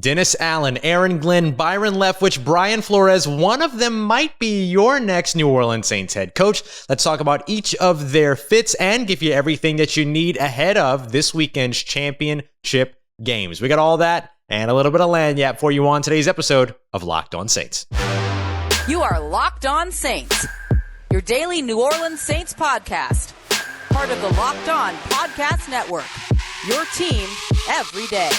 Dennis Allen, Aaron Glenn, Byron Leftwich, Brian Flores, one of them might be your next New Orleans Saints head coach. Let's talk about each of their fits and give you everything that you need ahead of this weekend's championship games. We got all that and a little bit of lagniappe for you on today's episode of Locked On Saints. You are Locked On Saints, your daily New Orleans Saints podcast. Part of the Locked On Podcast Network, your team every day.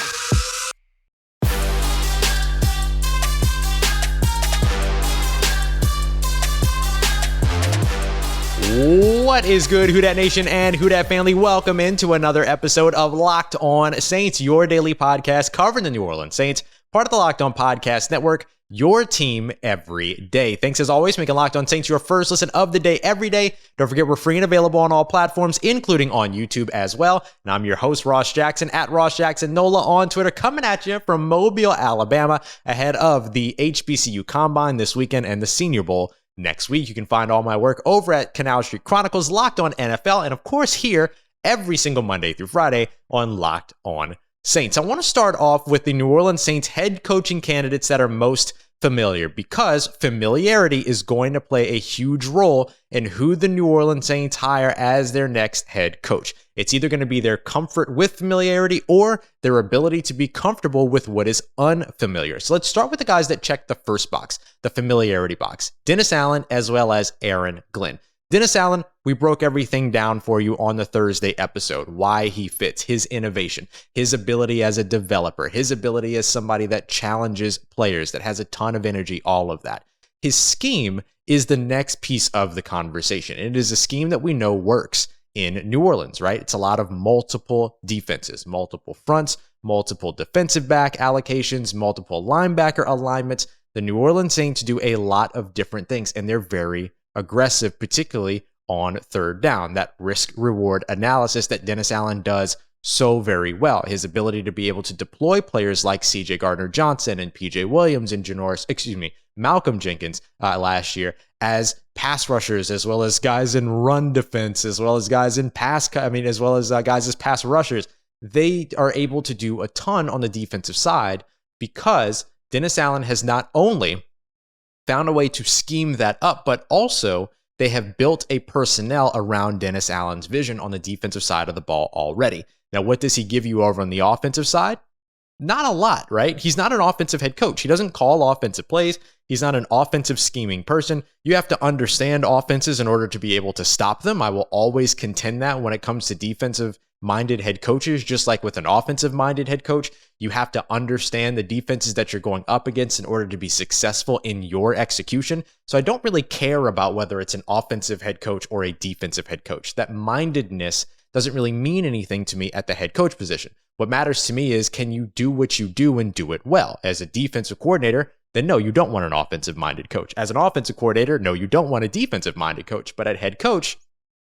What is good, Who Dat Nation and Who Dat family? Welcome into another episode of Locked On Saints, your daily podcast covering the New Orleans Saints, part of the Locked On Podcast Network, your team every day. Thanks as always for making Locked On Saints your first listen of the day every day. Don't forget we're free and available on all platforms, including on YouTube as well. And I'm your host, Ross Jackson, at Ross Jackson Nola on Twitter, coming at you from Mobile, Alabama, ahead of the HBCU Combine this weekend and the Senior Bowl next week. You can find all my work over at Canal Street Chronicles, Locked On NFL, and of course here every single Monday through Friday on Locked On Saints. I want to start off with the New Orleans Saints head coaching candidates that are most familiar, because familiarity is going to play a huge role in who the New Orleans Saints hire as their next head coach. It's either going to be their comfort with familiarity or their ability to be comfortable with what is unfamiliar. So let's start with the guys that check the first box, the familiarity box. Dennis Allen as well as Aaron Glenn. Dennis Allen, we broke everything down for you on the Thursday episode. Why he fits, his innovation, his ability as a developer, his ability as somebody that challenges players, that has a ton of energy, all of that. His scheme is the next piece of the conversation. It is a scheme that we know works in New Orleans, right? It's a lot of multiple defenses, multiple fronts, multiple defensive back allocations, multiple linebacker alignments. The New Orleans Saints do a lot of different things, and they're very aggressive, particularly on third down. That risk-reward analysis that Dennis Allen does so very well. His ability to be able to deploy players like C.J. Gardner-Johnson and P.J. Williams and Malcolm Jenkins last year as pass rushers, as well as guys in run defense, as well as guys in guys as pass rushers. They are able to do a ton on the defensive side because Dennis Allen has not only found a way to scheme that up, but also they have built a personnel around Dennis Allen's vision on the defensive side of the ball already. Now, what does he give you over on the offensive side? Not a lot, right? He's not an offensive head coach. He doesn't call offensive plays. He's not an offensive scheming person. You have to understand offenses in order to be able to stop them. I will always contend that when it comes to defensive-minded head coaches, just like with an offensive-minded head coach, you have to understand the defenses that you're going up against in order to be successful in your execution. So I don't really care about whether it's an offensive head coach or a defensive head coach. That mindedness doesn't really mean anything to me at the head coach position. What matters to me is, can you do what you do and do it well? As a defensive coordinator, then no, you don't want an offensive-minded coach. As an offensive coordinator, no, you don't want a defensive-minded coach. But at head coach,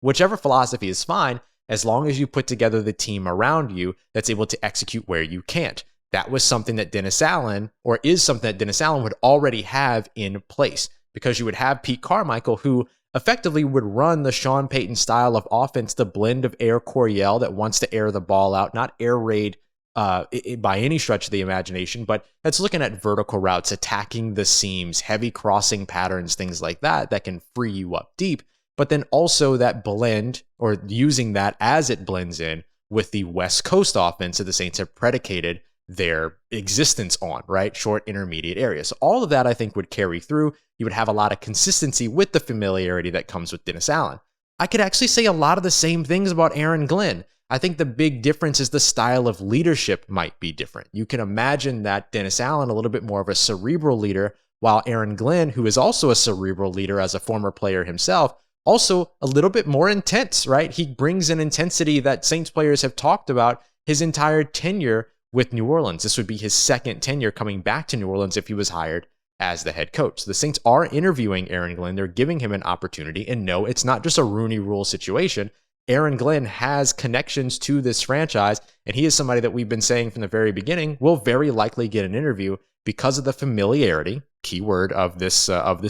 whichever philosophy is fine, as long as you put together the team around you that's able to execute where you can't. That was something that Dennis Allen, or is something that Dennis Allen would already have in place, because you would have Pete Carmichael, who effectively would run the Sean Payton style of offense, the blend of Air Coryell that wants to air the ball out, not air raid by any stretch of the imagination, but that's looking at vertical routes, attacking the seams, heavy crossing patterns, things like that, that can free you up deep. But then also that blend, or using that as it blends in with the West Coast offense that the Saints have predicated their existence on, right? Short, intermediate areas. So all of that, I think, would carry through. You would have a lot of consistency with the familiarity that comes with Dennis Allen. I could actually say a lot of the same things about Aaron Glenn. I think the big difference is the style of leadership might be different. You can imagine that Dennis Allen, a little bit more of a cerebral leader, while Aaron Glenn, who is also a cerebral leader as a former player himself, also a little bit more intense, right? He brings an intensity that Saints players have talked about his entire tenure with New Orleans. This would be his second tenure coming back to New Orleans if he was hired as the head coach. So the Saints are interviewing Aaron Glenn. They're giving him an opportunity. And no, it's not just a Rooney Rule situation. Aaron Glenn has connections to this franchise, and he is somebody that we've been saying from the very beginning will very likely get an interview because of the familiarity, keyword of this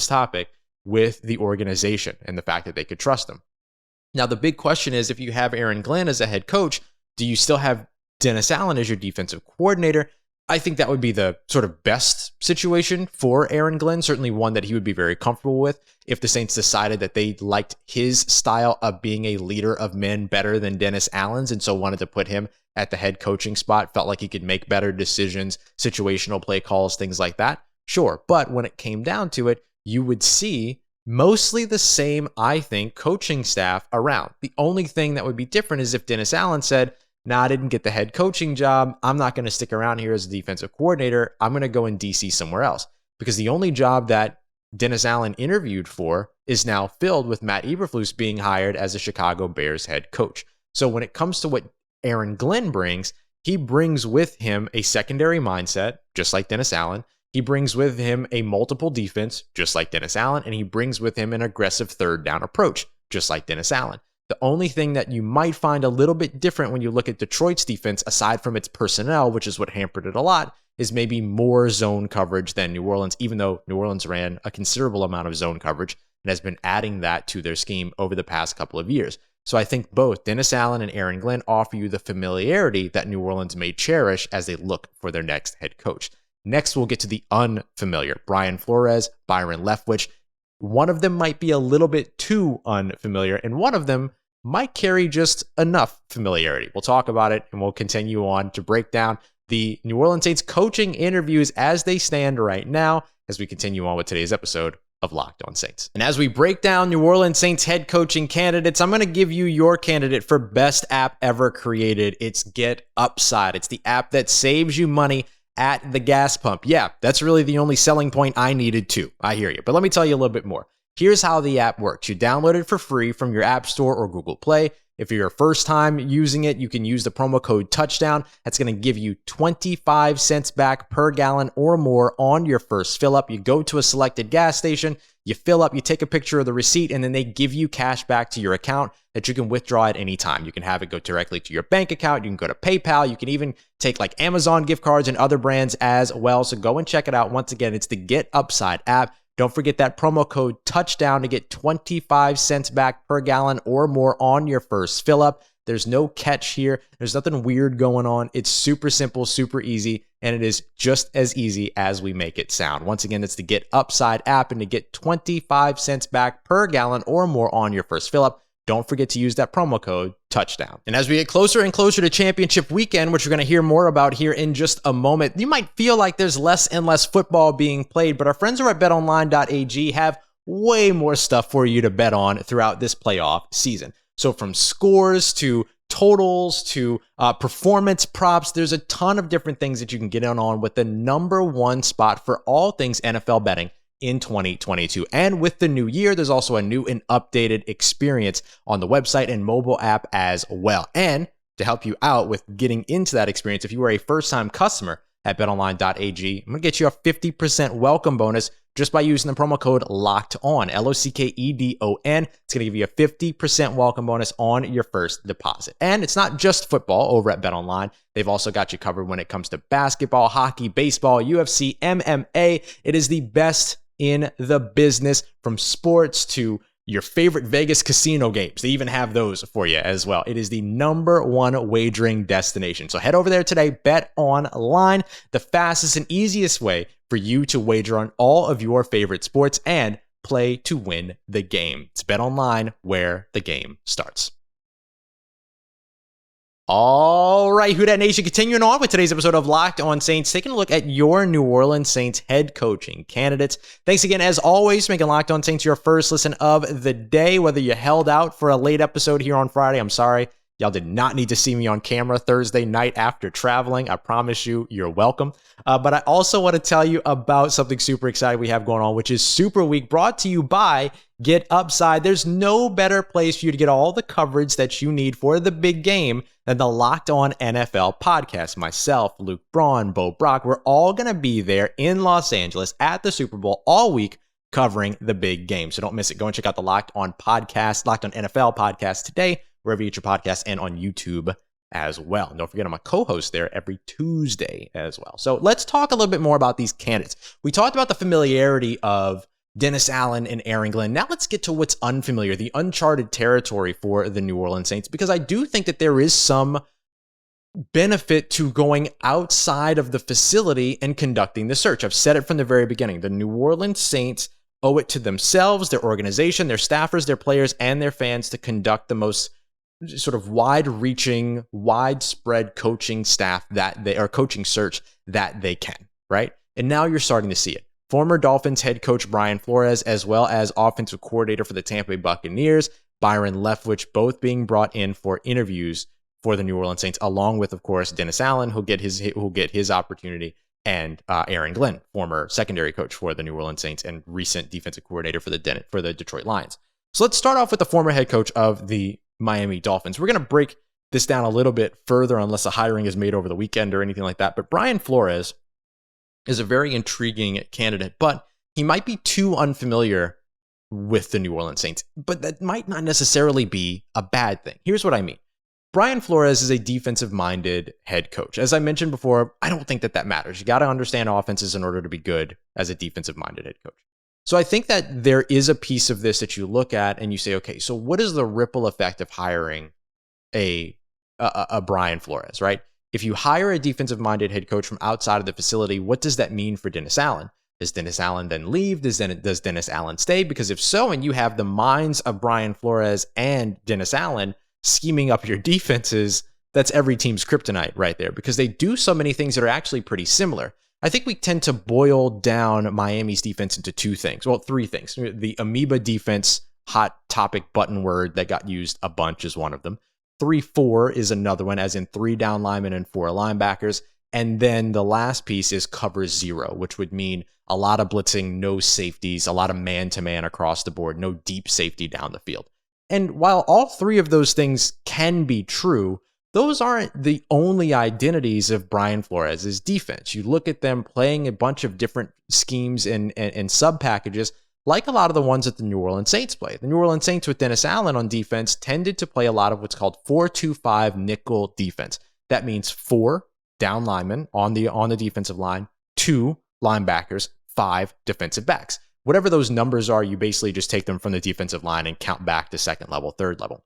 topic, with the organization and the fact that they could trust him. Now, the big question is, if you have Aaron Glenn as a head coach, do you still have Dennis Allen as your defensive coordinator? I think that would be the sort of best situation for Aaron Glenn, certainly one that he would be very comfortable with if the Saints decided that they liked his style of being a leader of men better than Dennis Allen's, and so wanted to put him at the head coaching spot, felt like he could make better decisions, situational play calls, things like that. Sure, but when it came down to it, you would see mostly the same, I think, coaching staff around. The only thing that would be different is if Dennis Allen said, nah, I didn't get the head coaching job. I'm not going to stick around here as a defensive coordinator. I'm going to go in DC somewhere else. Because the only job that Dennis Allen interviewed for is now filled with Matt Eberflus being hired as a Chicago Bears head coach. So when it comes to what Aaron Glenn brings, he brings with him a secondary mindset, just like Dennis Allen. He brings with him a multiple defense, just like Dennis Allen. And he brings with him an aggressive third down approach, just like Dennis Allen. The only thing that you might find a little bit different when you look at Detroit's defense, aside from its personnel, which is what hampered it a lot, is maybe more zone coverage than New Orleans, even though New Orleans ran a considerable amount of zone coverage and has been adding that to their scheme over the past couple of years. So I think both Dennis Allen and Aaron Glenn offer you the familiarity that New Orleans may cherish as they look for their next head coach. Next, we'll get to the unfamiliar. Brian Flores, Byron Leftwich. One of them might be a little bit too unfamiliar, and one of them might carry just enough familiarity. We'll talk about it, and we'll continue on to break down the New Orleans Saints coaching interviews as they stand right now as we continue on with today's episode of Locked On Saints. And as we break down New Orleans Saints head coaching candidates, I'm going to give you your candidate for best app ever created. It's Get Upside. It's the app that saves you money at the gas pump. Yeah, that's really the only selling point I needed too. I hear you. But let me tell you a little bit more. Here's how the app works. You download it for free from your App Store or Google Play. If you're your first time using it, you can use the promo code Touchdown. That's going to give you 25 cents back per gallon or more on your first fill up. You go to a selected gas station, you fill up, you take a picture of the receipt, and then they give you cash back to your account that you can withdraw at any time. You can have it go directly to your bank account. You can go to PayPal. You can even take like Amazon gift cards and other brands as well. So go and check it out. Once again, it's the Get Upside app. Don't forget that promo code Touchdown to get 25 cents back per gallon or more on your first fill up. There's no catch here. There's nothing weird going on. It's super simple, super easy, and it is just as easy as we make it sound. Once again, it's the Get Upside app, and to get 25 cents back per gallon or more on your first fill up, don't forget to use that promo code Touchdown. And as we get closer and closer to championship weekend, which we're going to hear more about here in just a moment, you might feel like there's less and less football being played, but our friends over at betonline.ag have way more stuff for you to bet on throughout this playoff season. So from scores to totals to performance props, there's a ton of different things that you can get in on with the number one spot for all things NFL betting in 2022. And with the new year, there's also a new and updated experience on the website and mobile app as well. And to help you out with getting into that experience, if you are a first-time customer at betonline.ag, I'm going to get you a 50% welcome bonus just by using the promo code LOCKEDON, LOCKEDON. It's going to give you a 50% welcome bonus on your first deposit. And it's not just football over at BetOnline. They've also got you covered when it comes to basketball, hockey, baseball, UFC, MMA. It is the best in the business, from sports to your favorite Vegas casino games. They even have those for you as well. It is the number one wagering destination. So head over there today, Bet Online, the fastest and easiest way for you to wager on all of your favorite sports and play to win the game. It's Bet Online, where the game starts. All right, Who Dat Nation, continuing on with today's episode of Locked On Saints, taking a look at your New Orleans Saints head coaching candidates. Thanks again, as always, for making Locked On Saints your first listen of the day. Whether you held out for a late episode here on Friday, I'm sorry. Y'all did not need to see me on camera Thursday night after traveling. I promise you, you're welcome. But I also want to tell you about something super exciting we have going on, which is Super Week, brought to you by Get Upside. There's no better place for you to get all the coverage that you need for the big game than the Locked On NFL podcast. Myself, Luke Braun, Bo Brock, we're all going to be there in Los Angeles at the Super Bowl all week covering the big game. So don't miss it. Go and check out the Locked On podcast, Locked On NFL podcast today, wherever you get your podcasts, and on YouTube as well. And don't forget, I'm a co-host there every Tuesday as well. So let's talk a little bit more about these candidates. We talked about the familiarity of Dennis Allen and Aaron Glenn. Now let's get to what's unfamiliar, the uncharted territory for the New Orleans Saints, because I do think that there is some benefit to going outside of the facility and conducting the search. I've said it from the very beginning. The New Orleans Saints owe it to themselves, their organization, their staffers, their players, and their fans to conduct the most sort of wide-reaching, widespread coaching staff coaching search that they can, right? And now you're starting to see it. Former Dolphins head coach Brian Flores, as well as offensive coordinator for the Tampa Bay Buccaneers, Byron Leftwich, both being brought in for interviews for the New Orleans Saints, along with, of course, Dennis Allen, who'll get his opportunity, and Aaron Glenn, former secondary coach for the New Orleans Saints and recent defensive coordinator for the Detroit Lions. So let's start off with the former head coach of the Miami Dolphins. We're going to break this down a little bit further unless a hiring is made over the weekend or anything like that. But Brian Flores is a very intriguing candidate, but he might be too unfamiliar with the New Orleans Saints. But that might not necessarily be a bad thing. Here's what I mean. Brian Flores is a defensive-minded head coach. As I mentioned before, I don't think that matters. You got to understand offenses in order to be good as a defensive-minded head coach. So I think that there is a piece of this that you look at and you say, okay, so what is the ripple effect of hiring a Brian Flores, right? If you hire a defensive-minded head coach from outside of the facility, what does that mean for Dennis Allen? Does Dennis Allen then leave? Does Dennis Allen stay? Because if so, and you have the minds of Brian Flores and Dennis Allen scheming up your defenses, that's every team's kryptonite right there, because they do so many things that are actually pretty similar. I think we tend to boil down Miami's defense into two things. Well, three things. The amoeba defense, hot topic button word that got used a bunch, is one of them. 3-4 is another one, as in 3 down linemen and 4 linebackers. And then the last piece is cover 0, which would mean a lot of blitzing, no safeties, a lot of man-to-man across the board, no deep safety down the field. And while all three of those things can be true, those aren't the only identities of Brian Flores' defense. You look at them playing a bunch of different schemes and sub-packages, like a lot of the ones that the New Orleans Saints play. The New Orleans Saints with Dennis Allen on defense tended to play a lot of what's called 4-2-5 nickel defense. That means 4 down linemen on the defensive line, 2 linebackers, 5 defensive backs. Whatever those numbers are, you basically just take them from the defensive line and count back to second level, third level.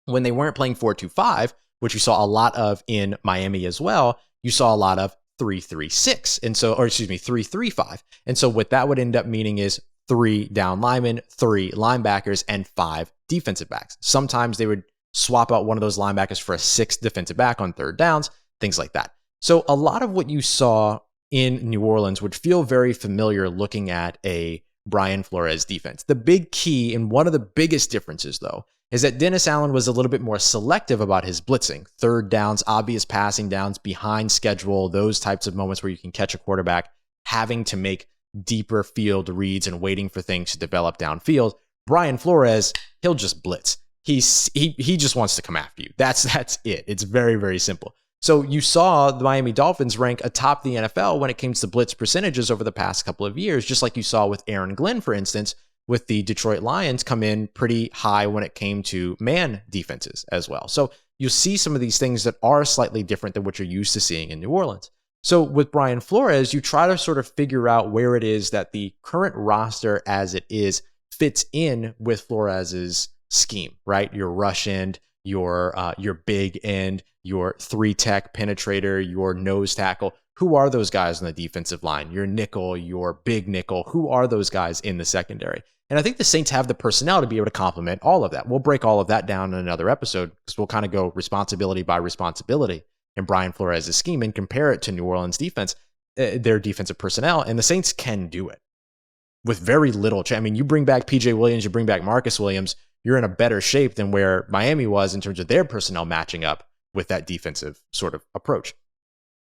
When they weren't playing 4-2-5, which you saw a lot of in Miami as well, you saw a lot of 3-3-6, 3-3-5. And so what that would end up meaning is 3 down linemen, 3 linebackers, and 5 defensive backs. Sometimes they would swap out one of those linebackers for a 6th defensive back on third downs, things like that. So a lot of what you saw in New Orleans would feel very familiar looking at a Brian Flores defense. The big key, and one of the biggest differences though, is that Dennis Allen was a little bit more selective about his blitzing. Third downs, obvious passing downs, behind schedule, those types of moments where you can catch a quarterback having to make deeper field reads and waiting for things to develop downfield. Brian Flores, he'll just blitz. He just wants to come after you. That's it. It's very, very simple. So you saw the Miami Dolphins rank atop the NFL when it came to blitz percentages over the past couple of years, just like you saw with Aaron Glenn, for instance, with the Detroit Lions come in pretty high when it came to man defenses as well. So you'll see some of these things that are slightly different than what you're used to seeing in New Orleans. So with Brian Flores, you try to sort of figure out where it is that the current roster as it is fits in with Flores's scheme, right? Your rush end, your big end, your 3-tech penetrator, your nose tackle. Who are those guys on the defensive line? Your nickel, your big nickel. Who are those guys in the secondary? And I think the Saints have the personnel to be able to complement all of that. We'll break all of that down in another episode because we'll kind of go responsibility by responsibility in Brian Flores' scheme and compare it to New Orleans defense, their defensive personnel. And the Saints can do it with very little. I mean, you bring back PJ Williams, you bring back Marcus Williams, you're in a better shape than where Miami was in terms of their personnel matching up with that defensive sort of approach.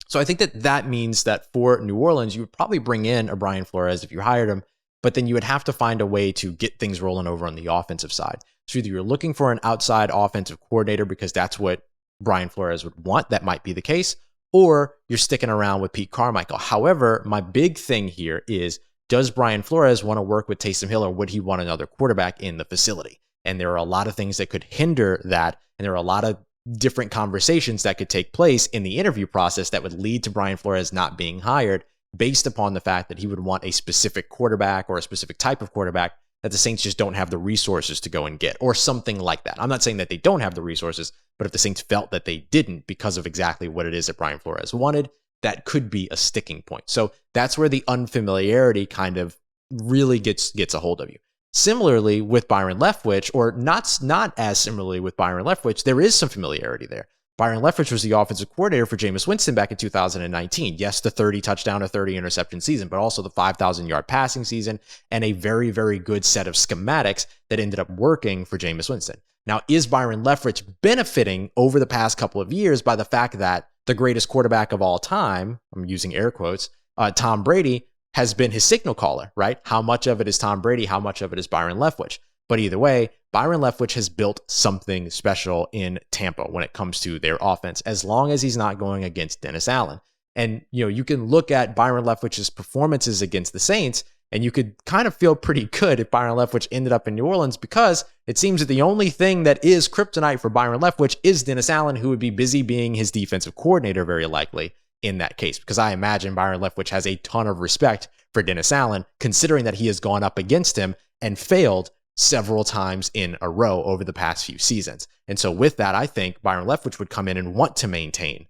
So I think that means that for New Orleans, you would probably bring in a Brian Flores if you hired him, but then you would have to find a way to get things rolling over on the offensive side. So either you're looking for an outside offensive coordinator because that's what Brian Flores would want, that might be the case, or you're sticking around with Pete Carmichael. However, my big thing here is, does Brian Flores want to work with Taysom Hill, or would he want another quarterback in the facility? And there are a lot of things that could hinder that, and there are a lot of different conversations that could take place in the interview process that would lead to Brian Flores not being hired based upon the fact that he would want a specific quarterback or a specific type of quarterback that the Saints just don't have the resources to go and get, or something like that. I'm not saying that they don't have the resources, but if the Saints felt that they didn't because of exactly what it is that Brian Flores wanted, that could be a sticking point. So that's where the unfamiliarity kind of really gets a hold of you. Similarly with Byron Leftwich, or not as similarly with Byron Leftwich, there is some familiarity there. Byron Leftwich was the offensive coordinator for Jameis Winston back in 2019. Yes, the 30 touchdown to 30 interception season, but also the 5,000 yard passing season and a very, very good set of schematics that ended up working for Jameis Winston. Now, is Byron Leftwich benefiting over the past couple of years by the fact that the greatest quarterback of all time, I'm using air quotes, Tom Brady, has been his signal caller, right? How much of it is Tom Brady? How much of it is Byron Leftwich? But either way, Byron Leftwich has built something special in Tampa when it comes to their offense, as long as he's not going against Dennis Allen. And, you can look at Byron Leftwich's performances against the Saints, and you could kind of feel pretty good if Byron Leftwich ended up in New Orleans, because it seems that the only thing that is kryptonite for Byron Leftwich is Dennis Allen, who would be busy being his defensive coordinator very likely in that case, because I imagine Byron Leftwich has a ton of respect for Dennis Allen, considering that he has gone up against him and failed several times in a row over the past few seasons. And so with that, I think Byron Leftwich would come in and want to maintain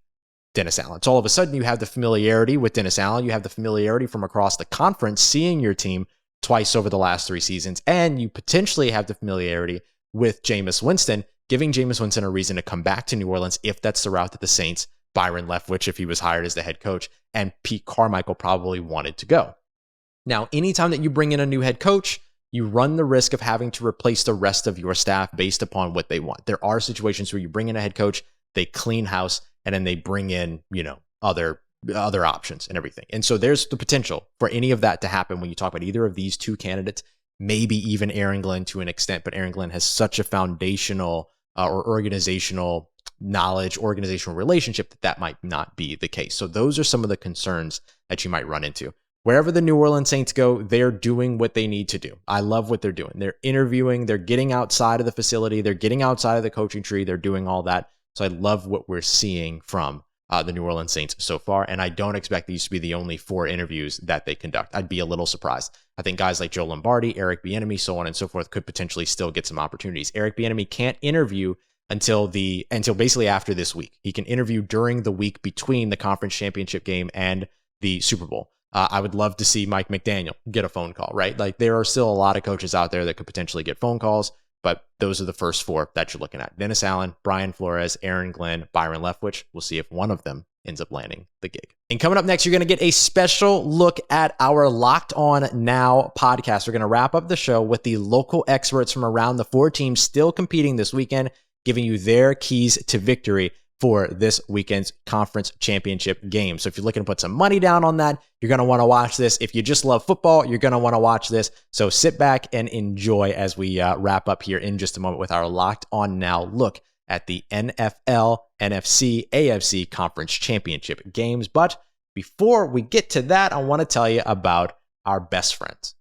Dennis Allen. So all of a sudden you have the familiarity with Dennis Allen, you have the familiarity from across the conference, seeing your team twice over the last 3 seasons, and you potentially have the familiarity with Jameis Winston, giving Jameis Winston a reason to come back to New Orleans if that's the route that the Saints, Byron Leftwich, if he was hired as the head coach, and Pete Carmichael probably wanted to go. Now, anytime that you bring in a new head coach, you run the risk of having to replace the rest of your staff based upon what they want. There are situations where you bring in a head coach, they clean house, and then they bring in, other options and everything. And so there's the potential for any of that to happen when you talk about either of these two candidates, maybe even Aaron Glenn to an extent, but Aaron Glenn has such a foundational or organizational knowledge, organizational relationship that might not be the case. So those are some of the concerns that you might run into. Wherever the New Orleans Saints go, they're doing what they need to do. I love what they're doing. They're interviewing, they're getting outside of the facility, they're getting outside of the coaching tree, they're doing all that. So I love what we're seeing from the New Orleans Saints so far, and I don't expect these to be the only 4 interviews that they conduct. I'd be a little surprised. I think guys like Joe Lombardi, Eric Bieniemy, so on and so forth, could potentially still get some opportunities. Eric Bieniemy can't interview until basically after this week. He can interview during the week between the conference championship game and the Super Bowl. I would love to see Mike McDaniel get a phone call, right? Like, there are still a lot of coaches out there that could potentially get phone calls, but those are the first 4 that you're looking at. Dennis Allen, Brian Flores, Aaron Glenn, Byron Leftwich. We'll see if one of them ends up landing the gig. And coming up next, you're going to get a special look at our Locked On Now podcast. We're going to wrap up the show with the local experts from around the 4 teams still competing this weekend, giving you their keys to victory for this weekend's conference championship game. So if you're looking to put some money down on that, you're going to want to watch this. If you just love football, you're going to want to watch this. So sit back and enjoy as we wrap up here in just a moment with our Locked On Now look at the NFL, NFC, AFC conference championship games. But before we get to that, I want to tell you about our best friends,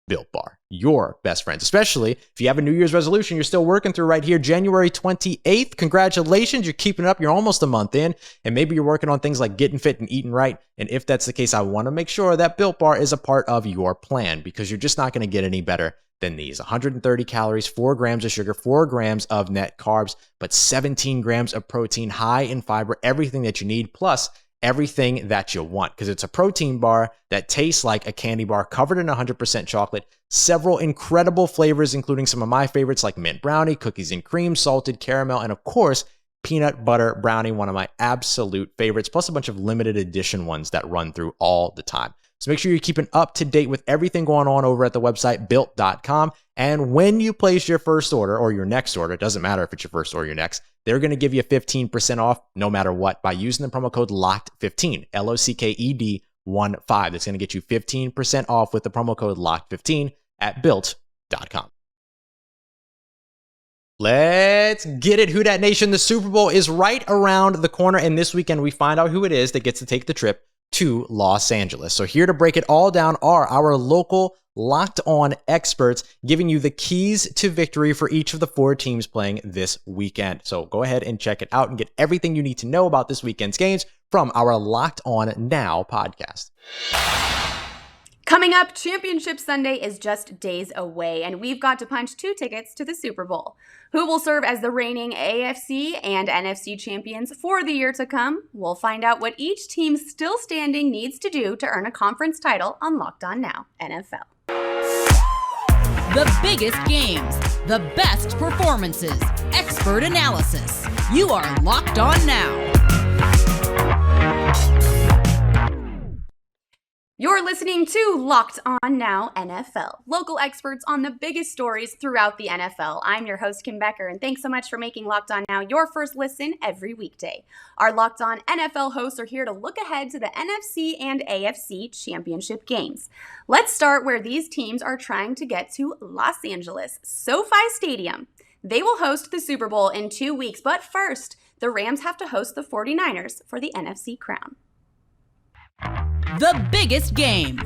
Built Bar, your best friends, especially if you have a New Year's resolution you're still working through right here, January 28th. Congratulations, you're keeping it up. You're almost a month in, and maybe you're working on things like getting fit and eating right. And if that's the case, I want to make sure that Built Bar is a part of your plan, because you're just not going to get any better than these. 130 calories, 4 grams of sugar, 4 grams of net carbs, but 17 grams of protein, high in fiber, everything that you need, plus everything that you want, because it's a protein bar that tastes like a candy bar covered in 100% chocolate. Several incredible flavors, including some of my favorites like mint brownie, cookies and cream, salted caramel, and of course, peanut butter brownie, one of my absolute favorites, plus a bunch of limited edition ones that run through all the time. So make sure you're keeping up to date with everything going on over at the website built.com. And when you place your first order or your next order, it doesn't matter if it's your first or your next, they're going to give you 15% off no matter what by using the promo code LOCKED15, LOCKED15. That's going to get you 15% off with the promo code LOCKED15 at built.com. Let's get it, Who Dat Nation. The Super Bowl is right around the corner, and this weekend we find out who it is that gets to take the trip to Los Angeles. So here to break it all down are our local Locked On experts, giving you the keys to victory for each of the 4 teams playing this weekend. So go ahead and check it out and get everything you need to know about this weekend's games from our Locked On Now podcast. Coming Coming up, Championship Sunday is just days away, and we've got to punch 2 tickets to the Super Bowl. Who will serve as the reigning AFC and NFC champions for the year to come? We'll find out what each team still standing needs to do to earn a conference title on Locked On Now NFL. The biggest games, the best performances, expert analysis. You are Locked On Now. You're listening to Locked On Now NFL, local experts on the biggest stories throughout the NFL. I'm your host, Kim Becker, and thanks so much for making Locked On Now your first listen every weekday. Our Locked On NFL hosts are here to look ahead to the NFC and AFC championship games. Let's start where these teams are trying to get to Los Angeles, SoFi Stadium. They will host the Super Bowl in 2 weeks, but first, the Rams have to host the 49ers for the NFC crown. The biggest game.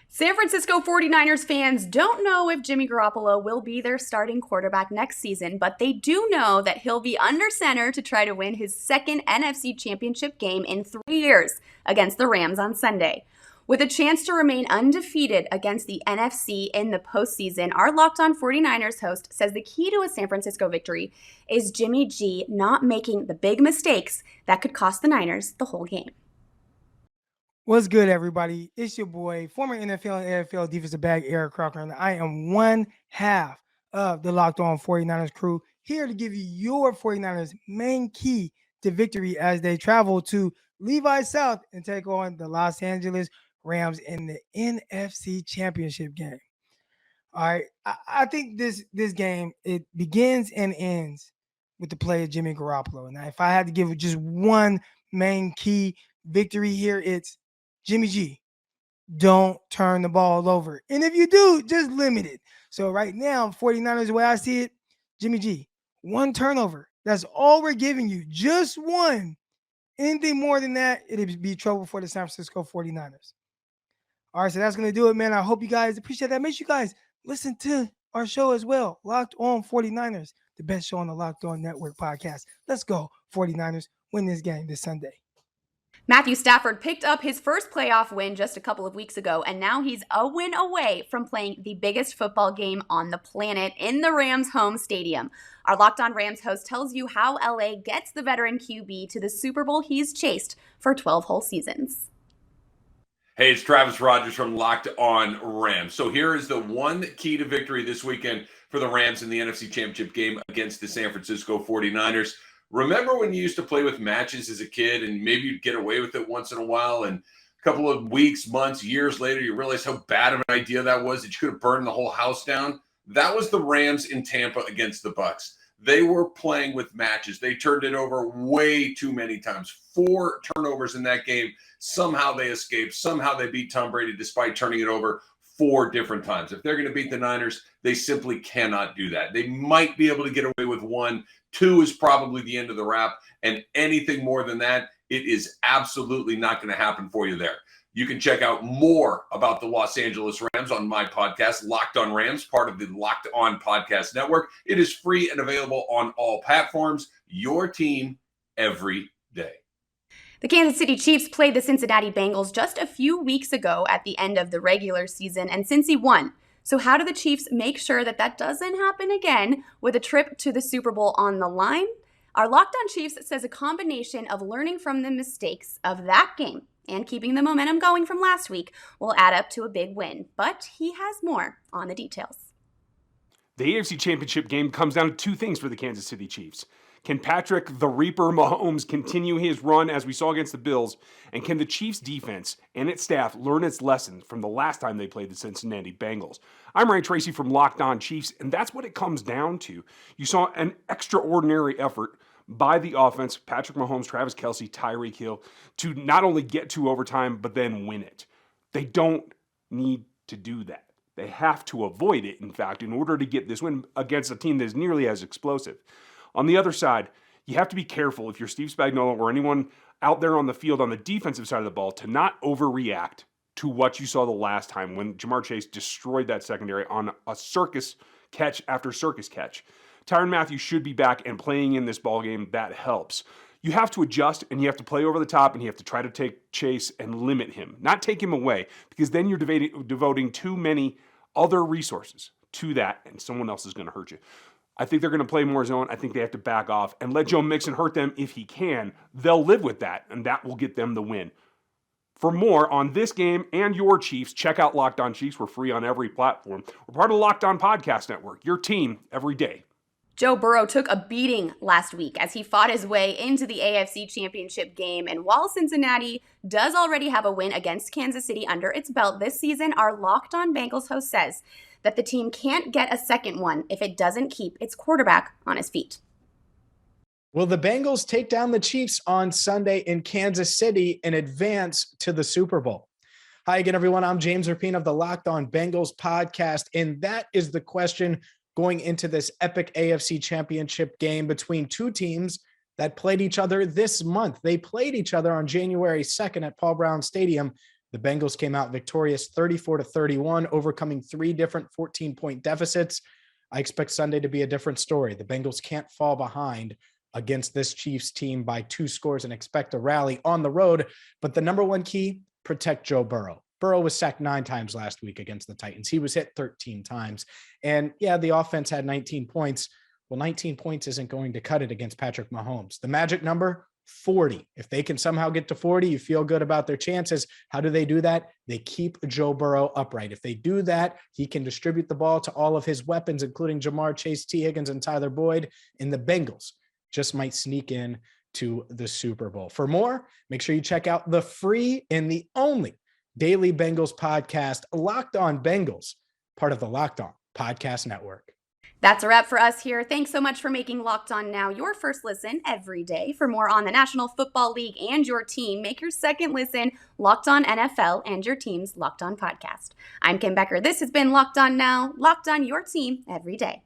San Francisco 49ers fans don't know if Jimmy Garoppolo will be their starting quarterback next season, but they do know that he'll be under center to try to win his second NFC championship game in 3 years against the Rams on Sunday. With a chance to remain undefeated against the NFC in the postseason, our Locked On 49ers host says the key to a San Francisco victory is Jimmy G not making the big mistakes that could cost the Niners the whole game. What's good, everybody? It's your boy, former NFL and AFL defensive back Eric Crocker, and I am one half of the Locked On 49ers crew, here to give you your 49ers main key to victory as they travel to Levi South and take on the Los Angeles Rams in the NFC Championship game. All right, I think this game, it begins and ends with the play of Jimmy Garoppolo. Now, if I had to give just one main key victory here, it's Jimmy G. Don't turn the ball over. And if you do, just limit it. So right now, 49ers, the way I see it, Jimmy G, 1 turnover. That's all we're giving you, just 1. Anything more than that, it'd be trouble for the San Francisco 49ers. All right, so that's going to do it, man. I hope you guys appreciate that. Make sure you guys listen to our show as well, Locked On 49ers, the best show on the Locked On Network podcast. Let's go, 49ers. Win this game this Sunday. Matthew Stafford picked up his first playoff win just a couple of weeks ago, and now he's a win away from playing the biggest football game on the planet in the Rams' home stadium. Our Locked On Rams host tells you how LA gets the veteran QB to the Super Bowl he's chased for 12 whole seasons. Hey, it's Travis Rogers from Locked On Rams. So here is the one key to victory this weekend for the Rams in the NFC Championship game against the San Francisco 49ers. Remember when you used to play with matches as a kid and maybe you'd get away with it once in a while, and a couple of weeks, months, years later, you realize how bad of an idea that was, that you could have burned the whole house down? That was the Rams in Tampa against the Bucs. They were playing with matches. They turned it over way too many times. 4 turnovers in that game. Somehow they escaped. Somehow they beat Tom Brady despite turning it over 4 different times. If they're going to beat the Niners, they simply cannot do that. They might be able to get away with 1. 2 is probably the end of the wrap. And anything more than that, it is absolutely not going to happen for you there. You can check out more about the Los Angeles Rams on my podcast, Locked On Rams, part of the Locked On Podcast Network. It is free and available on all platforms. Your team every day. The Kansas City Chiefs played the Cincinnati Bengals just a few weeks ago at the end of the regular season, and Cincy won. So how do the Chiefs make sure that that doesn't happen again with a trip to the Super Bowl on the line? Our Locked On Chiefs says a combination of learning from the mistakes of that game and keeping the momentum going from last week will add up to a big win. But he has more on the details. The AFC Championship game comes down to 2 things for the Kansas City Chiefs. Can Patrick the Reaper Mahomes continue his run as we saw against the Bills? And can the Chiefs defense and its staff learn its lesson from the last time they played the Cincinnati Bengals? I'm Ryan Tracy from Locked On Chiefs, and that's what it comes down to. You saw an extraordinary effort by the offense, Patrick Mahomes, Travis Kelce, Tyreek Hill, to not only get to overtime, but then win it. They don't need to do that. They have to avoid it, in fact, in order to get this win against a team that is nearly as explosive. On the other side, you have to be careful if you're Steve Spagnuolo or anyone out there on the field on the defensive side of the ball to not overreact to what you saw the last time when Jamar Chase destroyed that secondary on a circus catch after circus catch. Tyrann Mathieu should be back and playing in this ballgame. That helps. you have to adjust and you have to play over the top and you have to try to take chase and limit him, not take him away, because then you're devoting too many other resources to that and someone else is going to hurt you. I think they're going to play more zone. I think they have to back off and let Joe Mixon hurt them if he can. They'll live with that, and that will get them the win. For more on this game and your Chiefs, check out Locked On Chiefs. We're free on every platform. We're part of the Locked On Podcast Network, your team every day. Joe Burrow took a beating last week as he fought his way into the AFC Championship game. And while Cincinnati does already have a win against Kansas City under its belt this season, our Locked On Bengals host says that the team can't get a second one if it doesn't keep its quarterback on his feet. Will the Bengals take down the Chiefs on Sunday in Kansas City and advance to the Super Bowl? Hi again, everyone. I'm James Rapine of the Locked On Bengals podcast, and that is the question going into this epic AFC Championship game between two teams that played each other this month. They played each other on January 2nd at Paul Brown Stadium. The Bengals came out victorious 34-31, overcoming three different 14-point deficits. I expect Sunday to be a different story. The Bengals can't fall behind against this Chiefs team by 2 scores and expect a rally on the road. But the number one key, protect Joe Burrow. Burrow was sacked 9 times last week against the Titans. He was hit 13 times. And yeah, the offense had 19 points. Well, 19 points isn't going to cut it against Patrick Mahomes. The magic number, 40. If they can somehow get to 40, you feel good about their chances. How do they do that? They keep Joe Burrow upright. If they do that, he can distribute the ball to all of his weapons, including Jamar Chase, T. Higgins, and Tyler Boyd. And the Bengals just might sneak in to the Super Bowl. For more, make sure you check out the free and the only daily Bengals podcast, Locked On Bengals, part of the Locked On Podcast Network. That's a wrap for us here. Thanks so much for making Locked On Now your first listen every day. For more on the National Football League and your team, make your second listen Locked On NFL and your team's Locked On podcast. I'm Kim Becker. This has been Locked On Now, Locked On your team every day.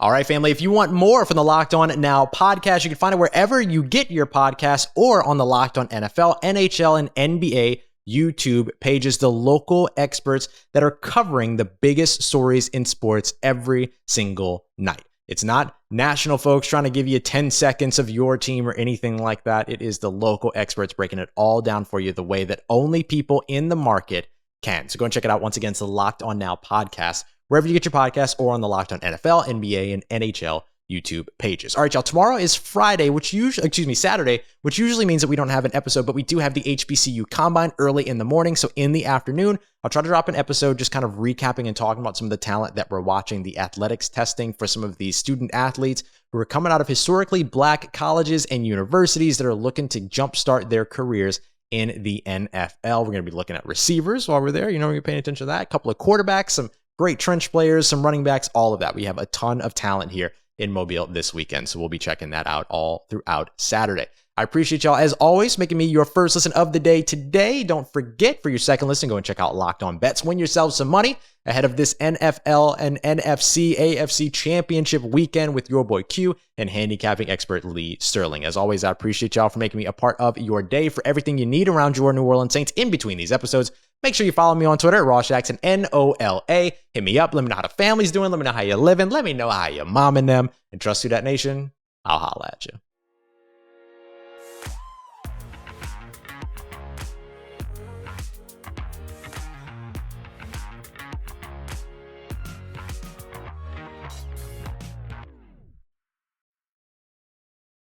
All right, family, if you want more from the Locked On Now podcast, you can find it wherever you get your podcasts or on the Locked On NFL, NHL, and NBA YouTube pages, the local experts that are covering the biggest stories in sports every single night. It's not national folks trying to give you 10 seconds of your team or anything like that. It is the local experts breaking it all down for you the way that only people in the market can. So go and check it out. Once again, it's the Locked On Now podcast, wherever you get your podcasts or on the Locked On NFL, NBA, and NHL YouTube pages. All right, y'all. Tomorrow is Saturday, which usually means that we don't have an episode, but we do have the HBCU Combine early in the morning. So in the afternoon, I'll try to drop an episode just kind of recapping and talking about some of the talent that we're watching, the athletics testing for some of these student athletes who are coming out of historically black colleges and universities that are looking to jumpstart their careers in the NFL. We're going to be looking at receivers while we're there. We're going to be paying attention to that. A couple of quarterbacks, some great trench players, some running backs, all of that. We have a ton of talent here in Mobile this weekend, so we'll be checking that out all throughout Saturday. I appreciate y'all, as always, making me your first listen of the day today. Don't forget, for your second listen, go and check out Locked On Bets. Win yourselves some money ahead of this NFL and NFC AFC Championship weekend with your boy Q and handicapping expert Lee Sterling. As always, I appreciate y'all for making me a part of your day. For everything you need around your New Orleans Saints in between these episodes, make sure you follow me on Twitter at Ross Jackson, NOLA. Hit me up. Let me know how the family's doing. Let me know how you're living. Let me know how you're momming them. And trust you, that nation. I'll holla at you.